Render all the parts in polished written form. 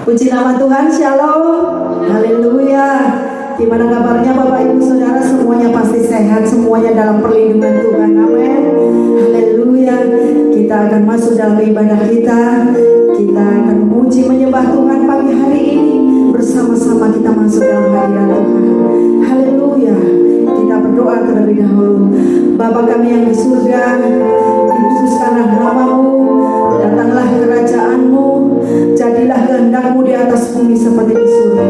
Puji nama Tuhan, shalom, haleluya. Gimana kabarnya Bapak Ibu Saudara, semuanya pasti sehat, semuanya dalam perlindungan Tuhan, amin, haleluya. Kita akan masuk dalam ibadah kita akan memuji menyembah Tuhan pagi hari ini. Bersama-sama kita masuk dalam hadirat Tuhan, haleluya. Kita berdoa terlebih dahulu. Bapa kami yang di surga, dikuduskanlah namamu, datanglah kerajaan-Mu, jadilah kehendak-Mu di atas bumi seperti di surga.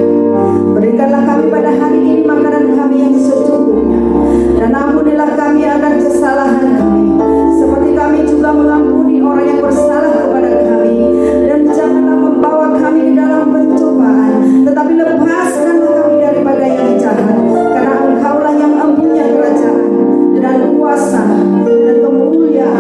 Berikanlah kami pada hari ini makanan kami yang secukupnya, dan ampunilah kami akan kesalahan kami, seperti kami juga mengampuni orang yang bersalah kepada kami. Dan janganlah membawa kami ke dalam pencobaan, tetapi lepaskanlah kami daripada yang jahat, karena Engkaulah yang mempunyai kerajaan dan kuasa dan kemuliaan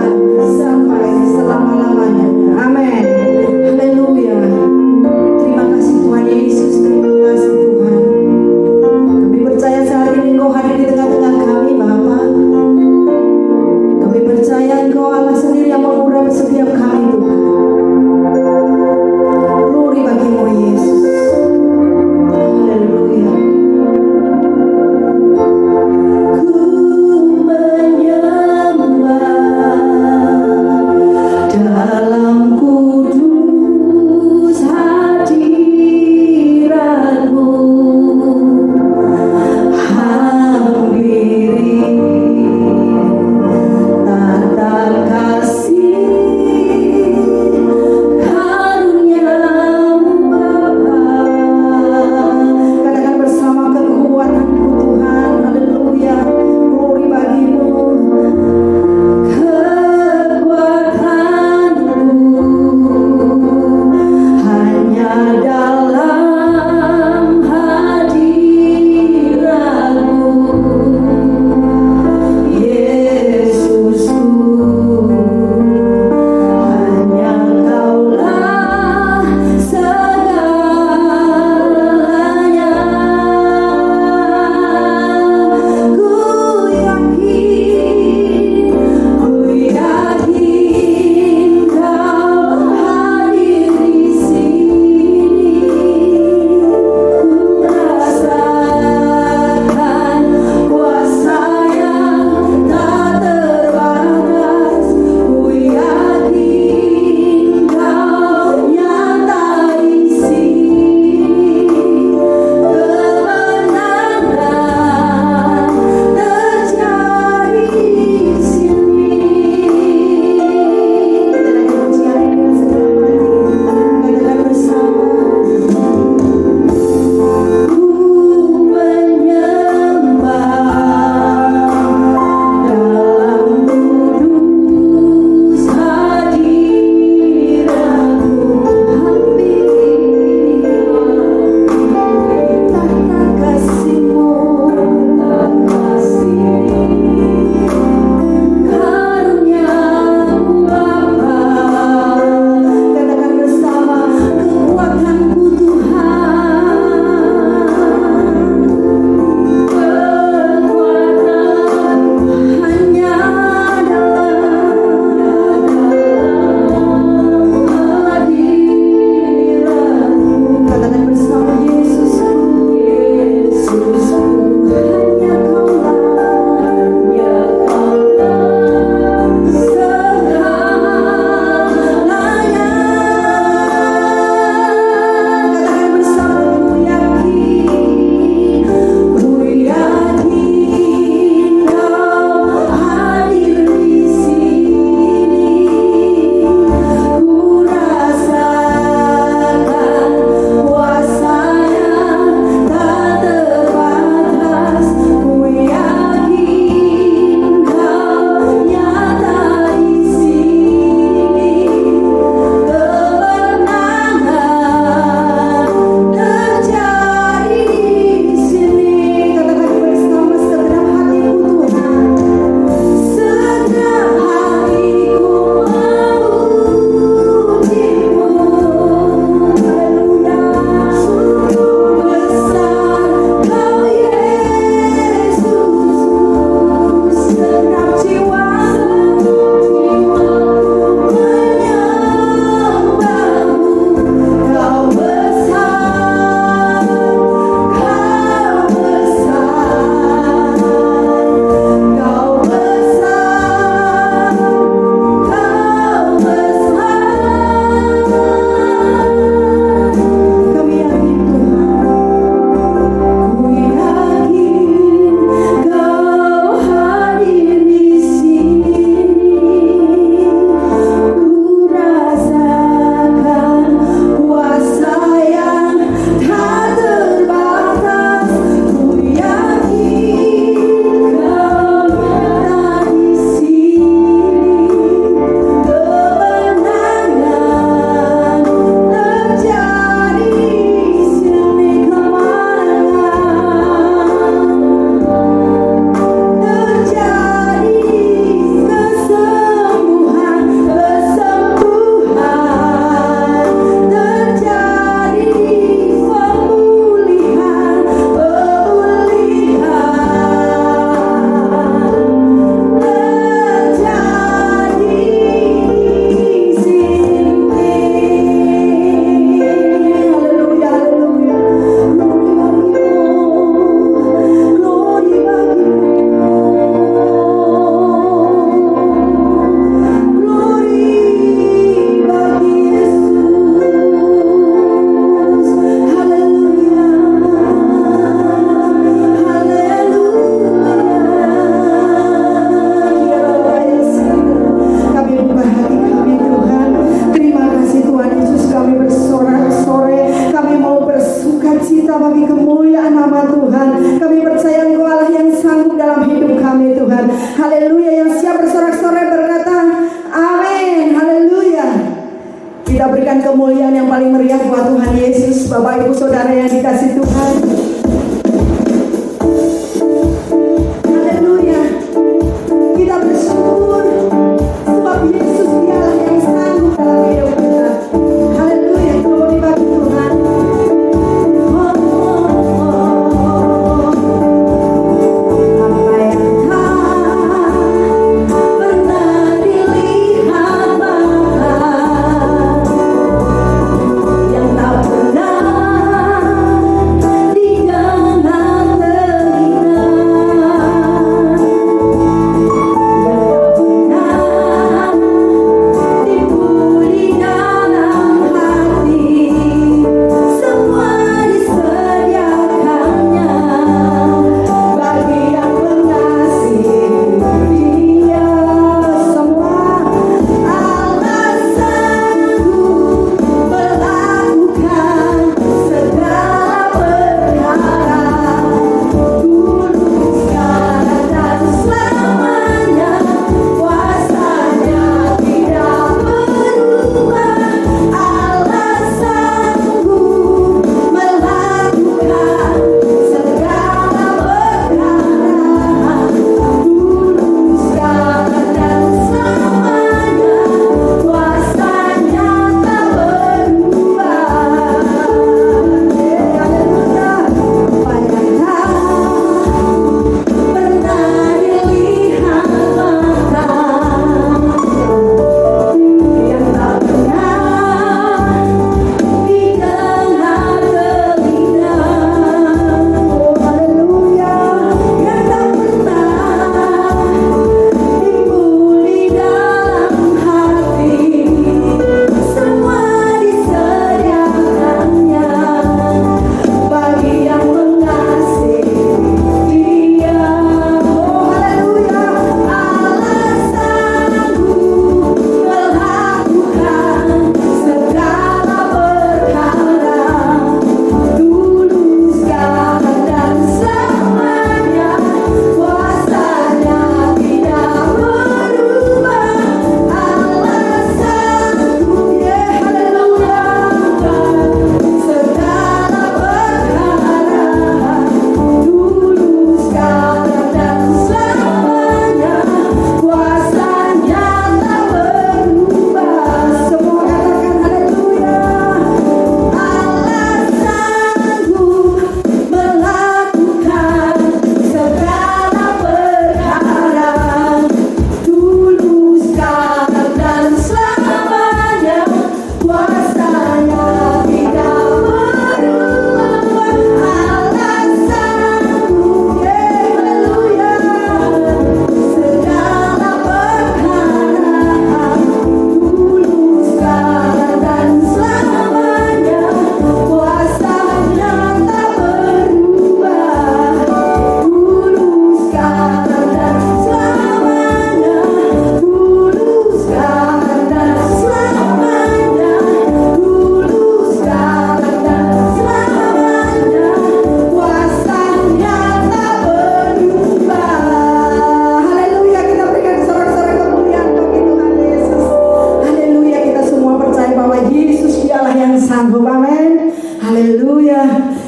haleluya. Yang siap bersorak-sorai berkata amin, haleluya. Kita berikan kemuliaan yang paling meriah buat Tuhan Yesus. Bapak Ibu Saudara yang dikasih Tuhan, haleluya. Kita bersyukur sebab Yesus dialah yang sanggup dalam hidup kita. Haleluya, selalu dibantu Tuhan.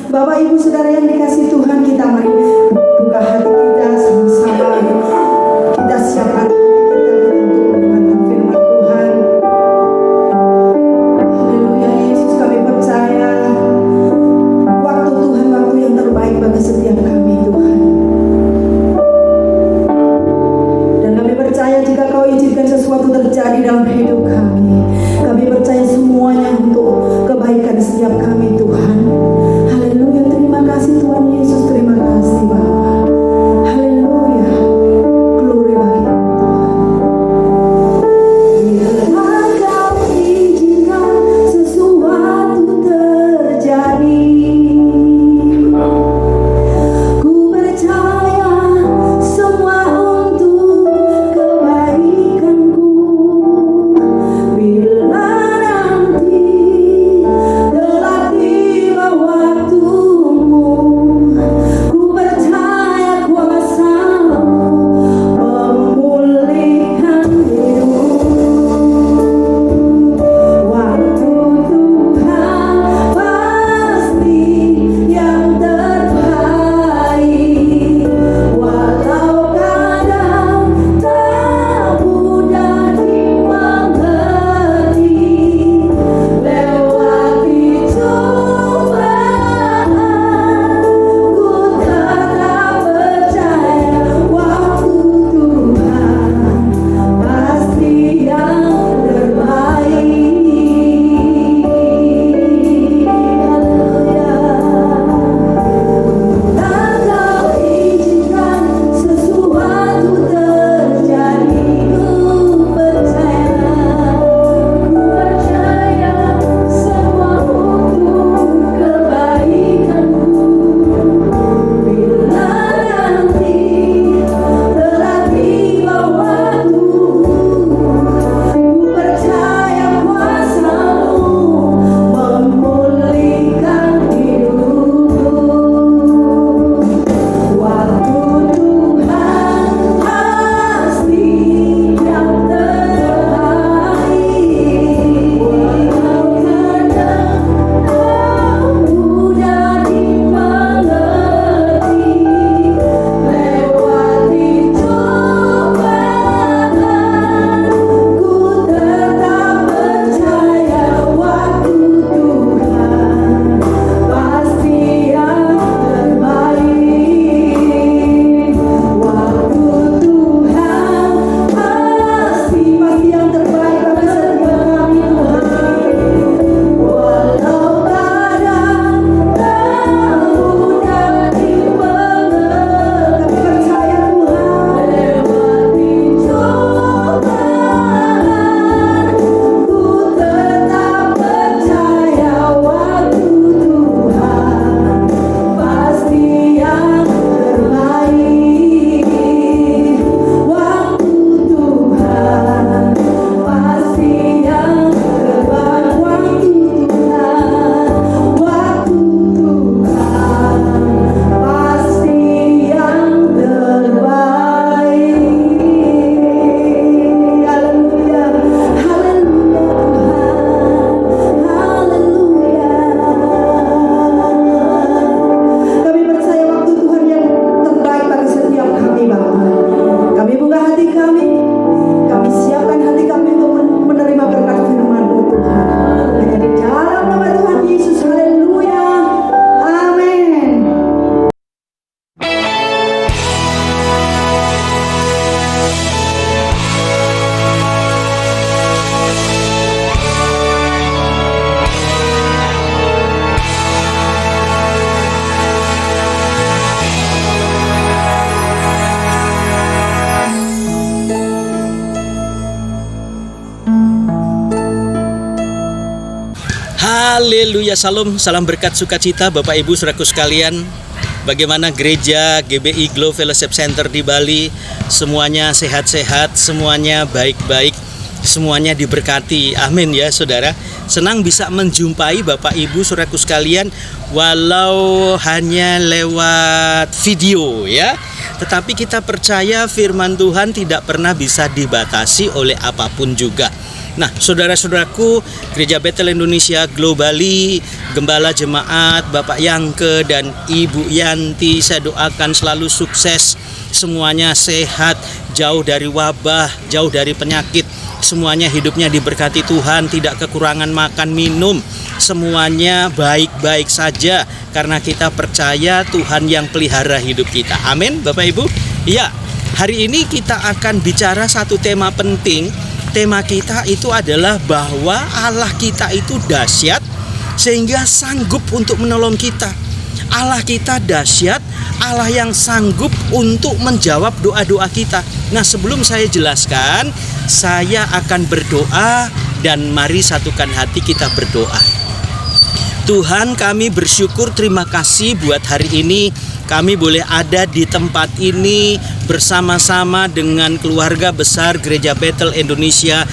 Bapak Ibu Saudara yang dikasih Tuhan, kita mari buka hati kita sama-sama. Kita siapkan hati kita untuk mendengarkan firman Tuhan. Haleluya, Yesus, kami percaya waktu Tuhan waktu yang terbaik bagi setiap kami, Tuhan. Dan kami percaya jika Kau izinkan sesuatu terjadi dalam hidup kami percaya semuanya untuk kebaikan setiap kami, Tuhan. Haleluya, terima kasih Tuhan Yesus, terima kasih Bapa. Haleluya, salam berkat sukacita Bapak Ibu Saudaraku sekalian. Bagaimana gereja GBI Glow Fellowship Center di Bali? Semuanya sehat-sehat, semuanya baik-baik, semuanya diberkati. Amin ya saudara. Senang bisa menjumpai Bapak Ibu Saudaraku sekalian, walau hanya lewat video ya. Tetapi kita percaya firman Tuhan tidak pernah bisa dibatasi oleh apapun juga. Nah, saudara-saudaraku, Gereja Bethel Indonesia Glow Bali, Gembala Jemaat, Bapak Yangke dan Ibu Yanti, saya doakan selalu sukses, semuanya sehat, jauh dari wabah, jauh dari penyakit, semuanya hidupnya diberkati Tuhan, tidak kekurangan makan minum, semuanya baik-baik saja, karena kita percaya Tuhan yang pelihara hidup kita. Amin, Bapak Ibu. Iya, hari ini kita akan bicara satu tema penting. Tema kita itu adalah bahwa Allah kita itu dahsyat sehingga sanggup untuk menolong kita. Allah kita dahsyat, Allah yang sanggup untuk menjawab doa-doa kita. Nah, sebelum saya jelaskan, saya akan berdoa dan mari satukan hati kita berdoa. Tuhan, kami bersyukur, terima kasih buat hari ini kami boleh ada di tempat ini bersama-sama dengan keluarga besar Gereja Bethel Indonesia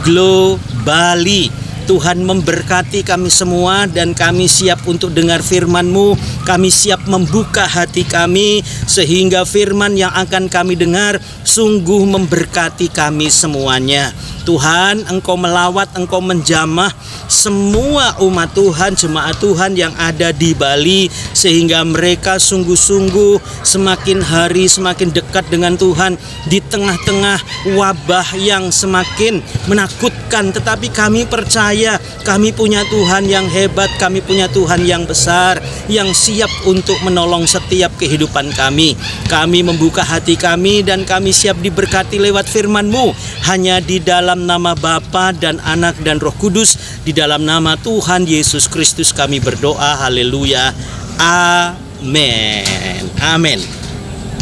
Glow Bali. Tuhan memberkati kami semua dan kami siap untuk dengar firman-Mu. Kami siap membuka hati kami sehingga firman yang akan kami dengar sungguh memberkati kami semuanya. Tuhan, Engkau melawat, Engkau menjamah semua umat Tuhan, jemaat Tuhan yang ada di Bali, sehingga mereka sungguh-sungguh semakin hari semakin dekat dengan Tuhan di tengah-tengah wabah yang semakin menakutkan. Tetapi kami percaya kami punya Tuhan yang hebat, kami punya Tuhan yang besar, yang siap untuk menolong setiap kehidupan kami. Kami membuka hati kami dan kami siap diberkati lewat firman-Mu, hanya di dalam nama Bapa dan Anak dan Roh Kudus, di dalam nama Tuhan Yesus Kristus kami berdoa. Haleluya. Amin. Amin.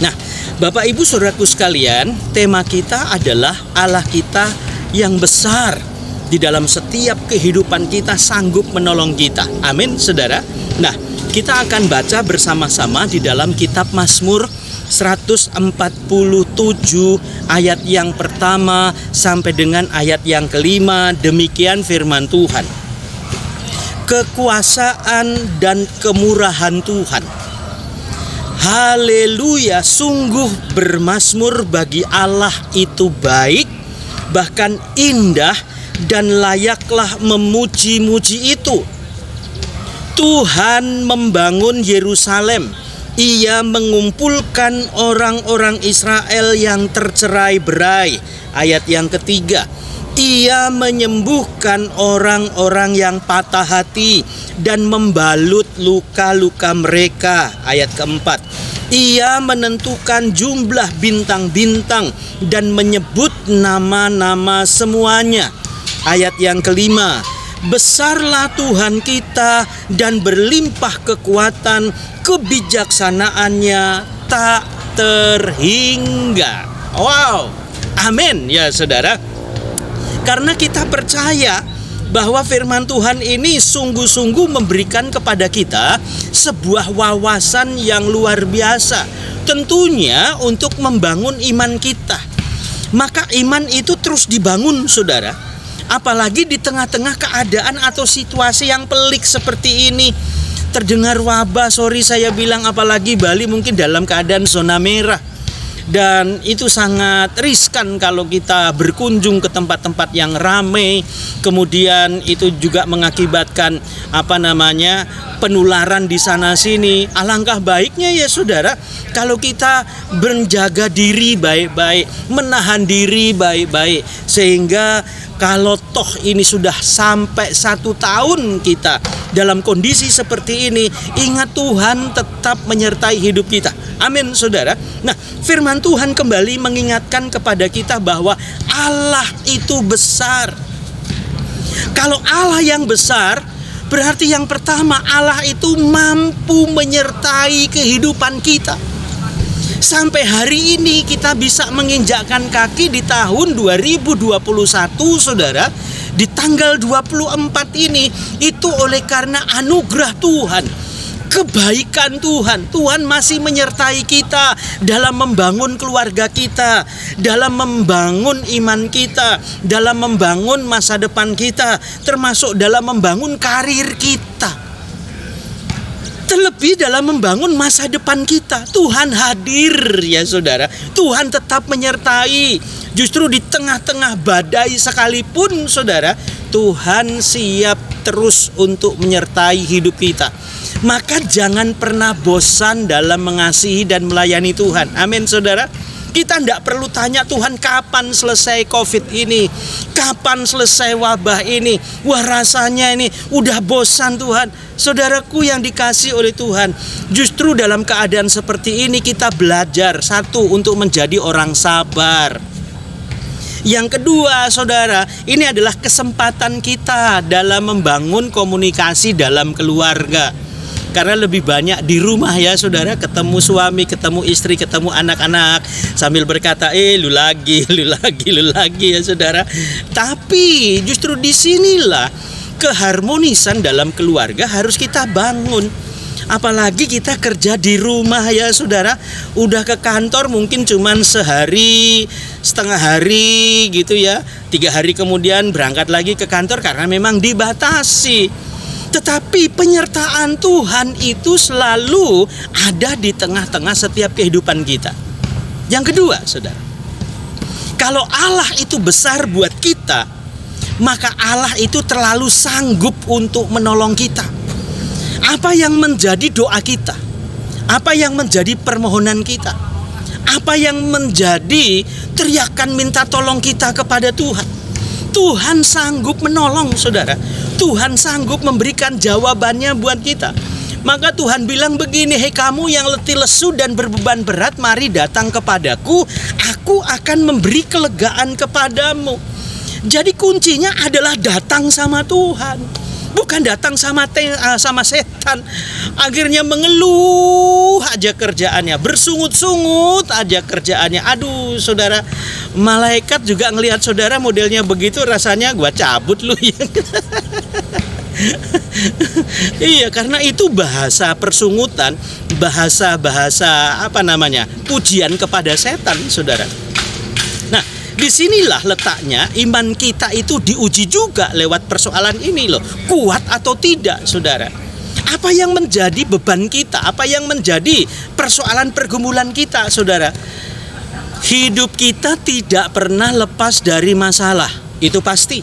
Nah, Bapak Ibu Saudaraku sekalian, tema kita adalah Allah kita yang besar. Di dalam setiap kehidupan kita sanggup menolong kita. Amin, saudara. Nah, kita akan baca bersama-sama di dalam kitab Mazmur 147 ayat yang pertama sampai dengan ayat yang kelima. Demikian firman Tuhan. Kekuasaan dan kemurahan Tuhan. Haleluya, sungguh bermazmur bagi Allah itu baik, bahkan indah, dan layaklah memuji-muji itu. Tuhan membangun Yerusalem. Ia mengumpulkan orang-orang Israel yang tercerai-berai. Ayat yang ketiga. Ia menyembuhkan orang-orang yang patah hati dan membalut luka-luka mereka. Ayat keempat. Ia menentukan jumlah bintang-bintang dan menyebut nama-nama semuanya. Ayat yang kelima, besarlah Tuhan kita dan berlimpah kekuatan, kebijaksanaannya tak terhingga. Wow, amin ya saudara. Karena kita percaya bahwa firman Tuhan ini sungguh-sungguh memberikan kepada kita sebuah wawasan yang luar biasa. Tentunya untuk membangun iman kita. Maka iman itu terus dibangun saudara. Apalagi di tengah-tengah keadaan atau situasi yang pelik seperti ini. Terdengar wabah, saya bilang, apalagi Bali mungkin dalam keadaan zona merah. Dan itu sangat riskan kalau kita berkunjung ke tempat-tempat yang ramai. Kemudian itu juga mengakibatkan penularan di sana sini. Alangkah baiknya ya saudara, kalau kita menjaga diri baik-baik, menahan diri baik-baik, sehingga kalau toh ini sudah sampai 1 tahun kita dalam kondisi seperti ini, ingat Tuhan tetap menyertai hidup kita. Amin saudara. Nah, firman Tuhan kembali mengingatkan kepada kita bahwa Allah itu besar. Kalau Allah yang besar, berarti yang pertama Allah itu mampu menyertai kehidupan kita. Sampai hari ini kita bisa menginjakkan kaki di tahun 2021 saudara, di tanggal 24 ini itu oleh karena anugerah Tuhan, kebaikan Tuhan. Tuhan masih menyertai kita dalam membangun keluarga kita, dalam membangun iman kita, dalam membangun masa depan kita, termasuk dalam membangun karir kita. Terlebih dalam membangun masa depan kita, Tuhan hadir ya saudara. Tuhan tetap menyertai. Justru di tengah-tengah badai sekalipun saudara, Tuhan siap terus untuk menyertai hidup kita. Maka jangan pernah bosan dalam mengasihi dan melayani Tuhan. Amin saudara. Kita tidak perlu tanya Tuhan kapan selesai COVID ini, kapan selesai wabah ini. Wah rasanya ini udah bosan Tuhan. Saudaraku yang dikasih oleh Tuhan, justru dalam keadaan seperti ini kita belajar satu untuk menjadi orang sabar. Yang kedua saudara, ini adalah kesempatan kita dalam membangun komunikasi dalam keluarga. Karena lebih banyak di rumah ya saudara, ketemu suami, ketemu istri, ketemu anak-anak, sambil berkata lu lagi ya saudara. Tapi justru disinilah keharmonisan dalam keluarga harus kita bangun. Apalagi kita kerja di rumah ya saudara. Udah ke kantor mungkin cuman sehari, setengah hari gitu ya, 3 hari kemudian berangkat lagi ke kantor karena memang dibatasi. Tetapi penyertaan Tuhan itu selalu ada di tengah-tengah setiap kehidupan kita. Yang kedua saudara, kalau Allah itu besar buat kita, maka Allah itu terlalu sanggup untuk menolong kita. Apa yang menjadi doa kita? Apa yang menjadi permohonan kita? Apa yang menjadi teriakan minta tolong kita kepada Tuhan? Tuhan sanggup menolong saudara. Tuhan sanggup memberikan jawabannya buat kita. Maka Tuhan bilang begini, hei kamu yang letih lesu dan berbeban berat, mari datang kepadaku, aku akan memberi kelegaan kepadamu. Jadi kuncinya adalah datang sama Tuhan, bukan datang sama setan. Akhirnya mengeluh aja kerjaannya, bersungut-sungut aja kerjaannya. Aduh saudara, malaikat juga ngelihat saudara modelnya begitu, rasanya gua cabut lu ya. Iya, karena itu bahasa persungutan, bahasa pujian kepada setan saudara. Nah, disinilah letaknya iman kita itu diuji juga lewat persoalan ini loh. Kuat atau tidak saudara. Apa yang menjadi beban kita, apa yang menjadi persoalan pergumulan kita saudara. Hidup kita tidak pernah lepas dari masalah, itu pasti.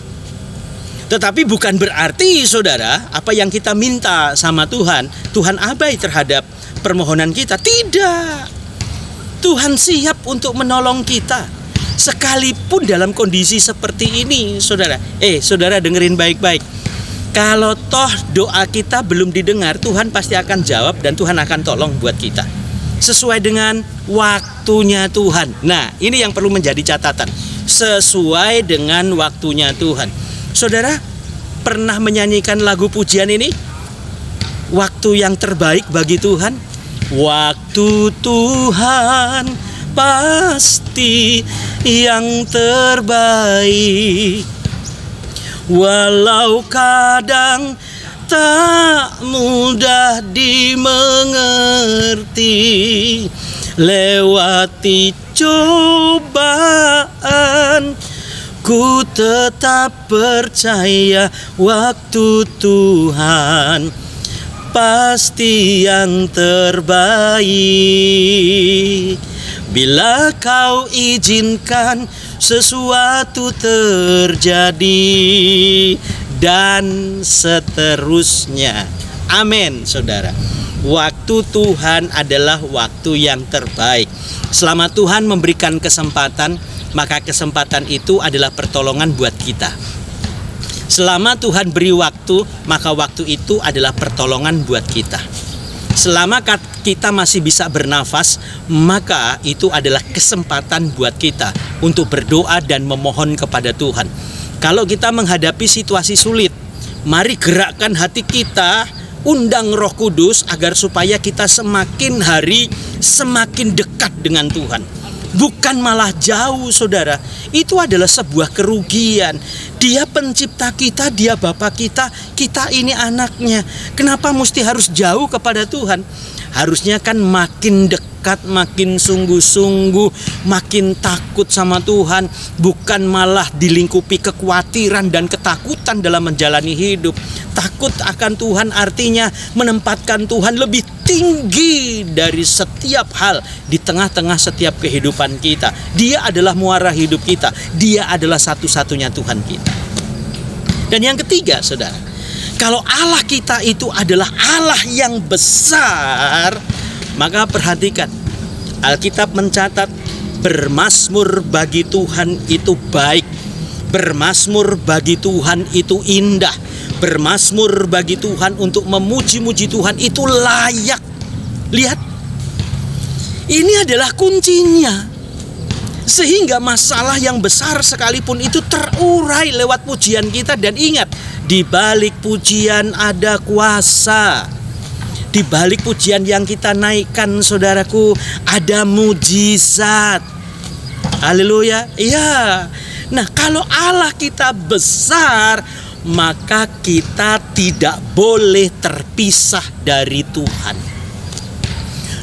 Tetapi bukan berarti saudara, apa yang kita minta sama Tuhan, Tuhan abai terhadap permohonan kita. Tidak. Tuhan siap untuk menolong kita. Sekalipun dalam kondisi seperti ini saudara. Saudara dengerin baik-baik. Kalau toh doa kita belum didengar, Tuhan pasti akan jawab dan Tuhan akan tolong buat kita. Sesuai dengan waktunya Tuhan. Nah, ini yang perlu menjadi catatan. Sesuai dengan waktunya Tuhan. Saudara pernah menyanyikan lagu pujian ini? Waktu yang terbaik bagi Tuhan. Waktu Tuhan pasti yang terbaik. Walau kadang tak mudah dimengerti, lewati cobaan, ku tetap percaya waktu Tuhan pasti yang terbaik. Bila kau izinkan sesuatu terjadi dan seterusnya. Amin saudara. Waktu Tuhan adalah waktu yang terbaik. Selama Tuhan memberikan kesempatan, maka kesempatan itu adalah pertolongan buat kita. Selama Tuhan beri waktu, maka waktu itu adalah pertolongan buat kita. Selama kita masih bisa bernafas, maka itu adalah kesempatan buat kita untuk berdoa dan memohon kepada Tuhan. Kalau kita menghadapi situasi sulit, mari gerakkan hati kita, undang Roh Kudus agar supaya kita semakin hari semakin dekat dengan Tuhan. bukan malah jauh, saudara. Itu adalah sebuah kerugian. Dia pencipta kita, dia Bapa kita ini anaknya. Kenapa mesti harus jauh kepada Tuhan? Harusnya kan makin dekat, makin sungguh-sungguh, makin takut sama Tuhan, bukan malah dilingkupi kekhawatiran dan ketakutan dalam menjalani hidup. Takut akan Tuhan artinya menempatkan Tuhan lebih tinggi dari setiap hal di tengah-tengah setiap kehidupan kita. Dia adalah muara hidup kita. Dia adalah satu-satunya Tuhan kita. Dan yang ketiga, saudara, kalau Allah kita itu adalah Allah yang besar, maka perhatikan, Alkitab mencatat bermazmur bagi Tuhan itu baik, bermazmur bagi Tuhan itu indah, bermazmur bagi Tuhan untuk memuji-muji Tuhan itu layak. Lihat, ini adalah kuncinya. Sehingga masalah yang besar sekalipun itu terurai lewat pujian kita. Dan ingat, di balik pujian ada kuasa. Di balik pujian yang kita naikkan, saudaraku, ada mujizat. Haleluya. Iya. Nah, kalau Allah kita besar, maka kita tidak boleh terpisah dari Tuhan.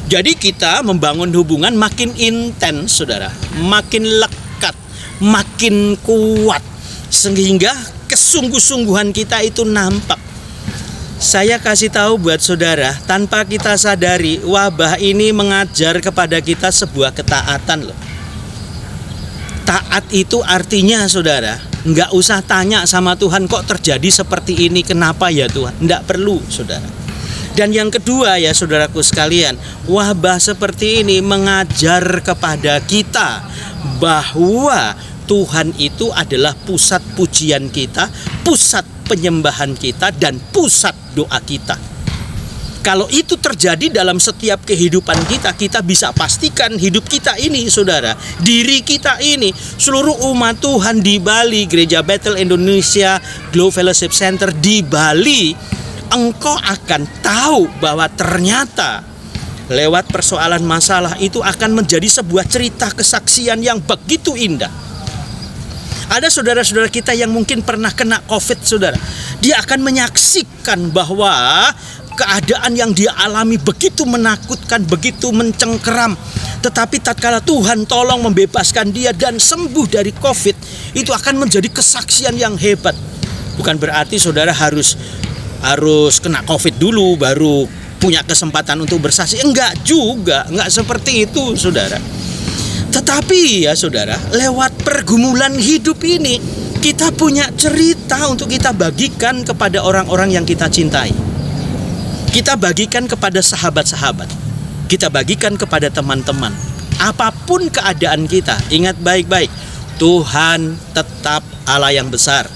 Jadi kita membangun hubungan makin intens, saudara, makin lekat, makin kuat, sehingga kesungguh-sungguhan kita itu nampak. Saya kasih tahu buat saudara, tanpa kita sadari, wabah ini mengajar kepada kita sebuah ketaatan loh. Taat itu artinya, saudara, nggak usah tanya sama Tuhan, kok terjadi seperti ini, kenapa ya Tuhan? Nggak perlu, saudara. Dan yang kedua ya saudaraku sekalian, wabah seperti ini mengajar kepada kita bahwa Tuhan itu adalah pusat pujian kita, pusat penyembahan kita, dan pusat doa kita. Kalau itu terjadi dalam setiap kehidupan kita, kita bisa pastikan hidup kita ini, saudara, diri kita ini, seluruh umat Tuhan di Bali, Gereja Bethel Indonesia Glow Fellowship Center di Bali, engkau akan tahu bahwa ternyata lewat persoalan masalah itu akan menjadi sebuah cerita kesaksian yang begitu indah. Ada saudara-saudara kita yang mungkin pernah kena COVID, saudara. Dia akan menyaksikan bahwa keadaan yang dia alami begitu menakutkan, begitu mencengkeram. Tetapi tatkala Tuhan tolong membebaskan dia dan sembuh dari COVID, itu akan menjadi kesaksian yang hebat. Bukan berarti saudara harus kena COVID dulu baru punya kesempatan untuk bersaksi. Enggak juga, enggak seperti itu, saudara. Tetapi ya saudara, lewat pergumulan hidup ini kita punya cerita untuk kita bagikan kepada orang-orang yang kita cintai. Kita bagikan kepada sahabat-sahabat. Kita bagikan kepada teman-teman. Apapun keadaan kita, ingat baik-baik, Tuhan tetap Allah yang besar.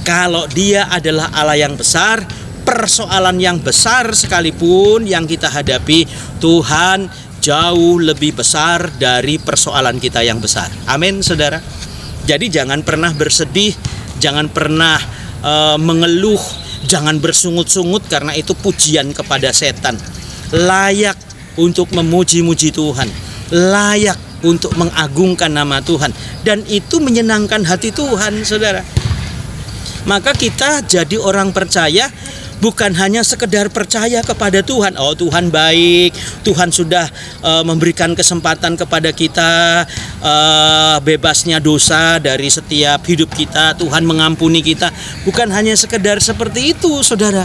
Kalau Dia adalah Allah yang besar, persoalan yang besar sekalipun yang kita hadapi, Tuhan jauh lebih besar dari persoalan kita yang besar. Amin, saudara. Jadi jangan pernah bersedih, jangan pernah mengeluh, jangan bersungut-sungut, karena itu pujian kepada setan. Layak untuk memuji-muji Tuhan, layak untuk mengagungkan nama Tuhan, dan itu menyenangkan hati Tuhan, saudara. Maka kita jadi orang percaya bukan hanya sekedar percaya kepada Tuhan. Oh, Tuhan baik, Tuhan sudah memberikan kesempatan kepada kita, bebasnya dosa dari setiap hidup kita, Tuhan mengampuni kita. Bukan hanya sekedar seperti itu, saudara.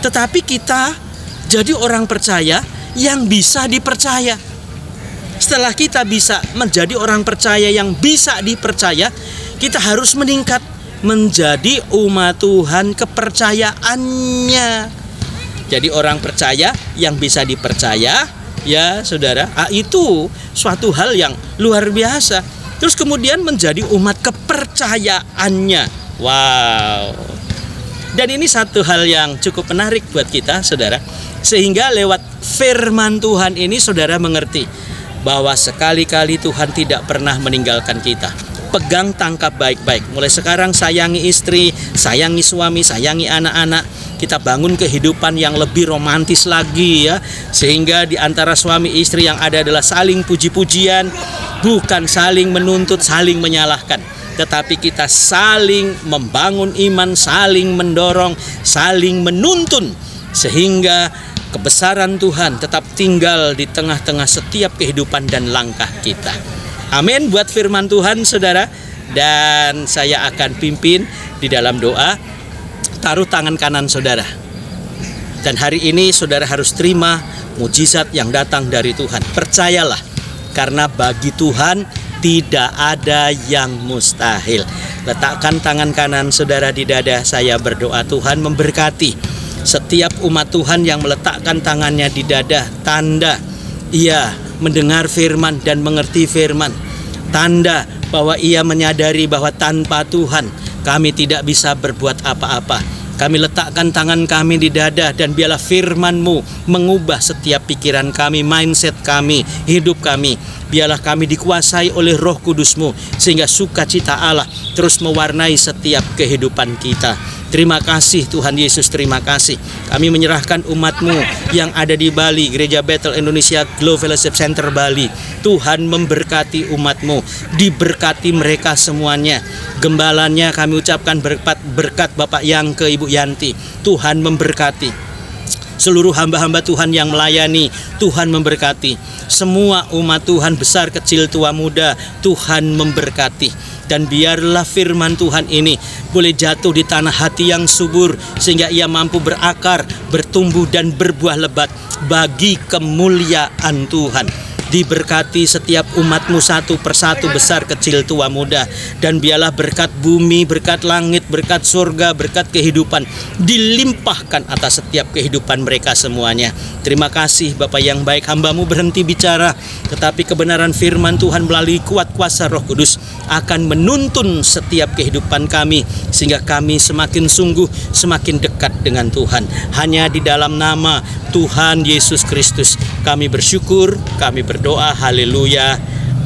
Tetapi kita jadi orang percaya yang bisa dipercaya. Setelah kita bisa menjadi orang percaya yang bisa dipercaya, kita harus meningkat menjadi umat Tuhan kepercayaannya. Jadi orang percaya yang bisa dipercaya, ya saudara, itu suatu hal yang luar biasa. Terus kemudian menjadi umat kepercayaannya. Wow. Dan ini satu hal yang cukup menarik buat kita, saudara. Sehingga lewat firman Tuhan ini saudara mengerti bahwa sekali-kali Tuhan tidak pernah meninggalkan kita. pegang tangkap baik-baik. Mulai sekarang sayangi istri, sayangi suami, sayangi anak-anak. Kita bangun kehidupan yang lebih romantis lagi ya. Sehingga di antara suami istri yang ada adalah saling puji-pujian, bukan saling menuntut, saling menyalahkan. Tetapi kita saling membangun iman, saling mendorong, saling menuntun. Sehingga kebesaran Tuhan tetap tinggal di tengah-tengah setiap kehidupan dan langkah kita. Amin buat firman Tuhan saudara. Dan saya akan pimpin di dalam doa. Taruh tangan kanan saudara. Dan hari ini saudara harus terima mujizat yang datang dari Tuhan. Percayalah, karena bagi Tuhan tidak ada yang mustahil. Letakkan tangan kanan saudara di dada. Saya berdoa Tuhan memberkati setiap umat Tuhan yang meletakkan tangannya di dada. Tanda ia mendengar firman dan mengerti firman. Tanda bahwa ia menyadari bahwa tanpa Tuhan kami tidak bisa berbuat apa-apa. Kami letakkan tangan kami di dada dan biarlah firman-Mu mengubah setiap pikiran kami, mindset kami, hidup kami. Biarlah kami dikuasai oleh Roh Kudus-Mu sehingga sukacita Allah terus mewarnai setiap kehidupan kita. Terima kasih Tuhan Yesus, terima kasih. Kami menyerahkan umat-Mu yang ada di Bali, Gereja Bethel Indonesia Glow Fellowship Center Bali. Tuhan memberkati umat-Mu, diberkati mereka semuanya. Gembalanya kami ucapkan berkat Bapak Yangke, Ibu Yanti. Tuhan memberkati seluruh hamba-hamba Tuhan yang melayani. Tuhan memberkati semua umat Tuhan, besar kecil tua muda. Tuhan memberkati. Dan biarlah firman Tuhan ini boleh jatuh di tanah hati yang subur sehingga ia mampu berakar, bertumbuh dan berbuah lebat bagi kemuliaan Tuhan. Diberkati setiap umat-Mu satu persatu, besar kecil tua muda. Dan biarlah berkat bumi, berkat langit, berkat surga, berkat kehidupan dilimpahkan atas setiap kehidupan mereka semuanya. Terima kasih Bapa yang baik. Hamba-Mu berhenti bicara, tetapi kebenaran firman Tuhan melalui kuat kuasa Roh Kudus akan menuntun setiap kehidupan kami sehingga kami semakin sungguh, semakin dekat dengan Tuhan. Hanya di dalam nama Tuhan Yesus Kristus kami bersyukur, kami berdoa. Haleluya,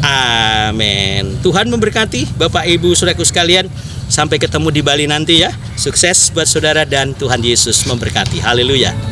amin. Tuhan memberkati Bapak Ibu saudaraku sekalian. Sampai ketemu di Bali nanti ya. Sukses buat saudara dan Tuhan Yesus memberkati. Haleluya.